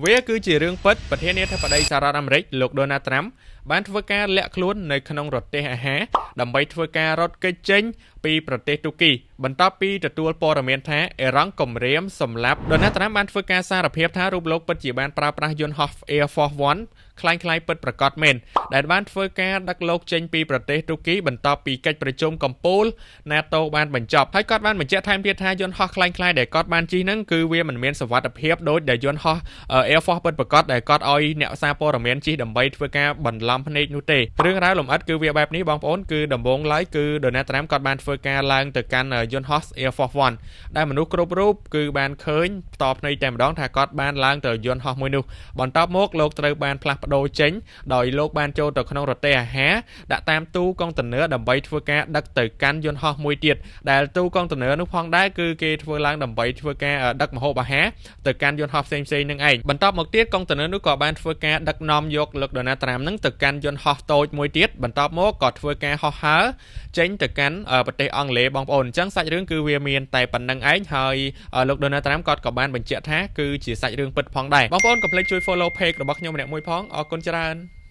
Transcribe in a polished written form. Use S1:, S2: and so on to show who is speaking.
S1: វាគឺជារឿងពិតប្រធានាធិបតីសហរដ្ឋអាមេរិកលោក Donald Trump បានធ្វើការលាក់ខ្លួននៅក្នុងរទេះអាហារដើម្បីធ្វើការរត់គេចចេញពីប្រទេសទូគីបន្ទាប់ពីទទួលព័ត៌មានថាអេរ៉ង់គំរាមសម្លាប់ Donald Trump បានធ្វើការសារភាពថារូបលោកពិតជាបានប្រើប្រាស់យន្តហោះ Air Force One คล้ายៗពិតប្រាកដមែនដែលបានធ្វើការដឹកលោកចេញពីប្រទេសទូគីបន្ទាប់ពីកិច្ចប្រជុំកំពូល NATO បានបញ្ចប់ហើយគាត់បានបញ្ជាក់ថែមទៀតថាយន្តហោះคล้ายៗដែលគាត់បានជិះហ្នឹងគឺវាមិនមានសុវត្ថិភាពដូចដែលយន្តហោះ Air Force ពិតប្រាកដដែលគាត់ឲ្យអ្នកសារព័ត៌មានជិះដើម្បីធ្វើការបន្លំភ្នែកនោះទេរឿងរ៉ាវលម្អិតគឺវាបែបនេះបងប្អូនគឺដំបូងឡើយគឺ Donald Trump គាត់បានធ្វើការឡើងទៅកាន់យន្តហោះ Air Force One ដែលមនុស្សគ្រប់រូបគឺបានឃើញផ្ទាល់ភ្នែកតែម្ដងថាគាត់បានឡើងទៅយន្តហោះមួយនោះបន្ទាប់មកលោកត្រូវបានផ្លាស់ប្ដូរចេញដោយលោកបានចូលទៅក្នុងរទេះអាហារដាក់តាមទូកុងតឺន័រដើម្បីធ្វើការដឹកទៅកាន់យន្តហោះមួយទៀតដែលទូកុងតឺន័រនោះផងដែរគឺគេធ្វើឡើងដើម្បីធ្វើការដឹកម្ហូបអាហារទៅកាន់យន្តហោះផ្សេងៗនឹងឯងបន្ទាប់មកទៀតកុងតឺន័រនោះក៏បានធ្វើការដឹកនាំយកលោក Donald Trump នឹងទៅកាន់យន្តហោះតូចមួយទៀតបន្ទាប់មកក៏ធ្វើការហោះហើរចេញទៅកាន់ប្រទេសអង់គ្លេសបងប្អូនអញ្ចឹងសាច់រឿងគឺវាមានតែប៉ុណ្្នឹងឯងហើយលោក Donald Trump ក៏បានបញ្ជាក់ថាគឺជាសាច់រឿងពិតផងដែរបងប្អូនកុំភ្លេចជួយ follow page របស់ខ្ញុំម្នាក់មួយផងអរគុណច្រើន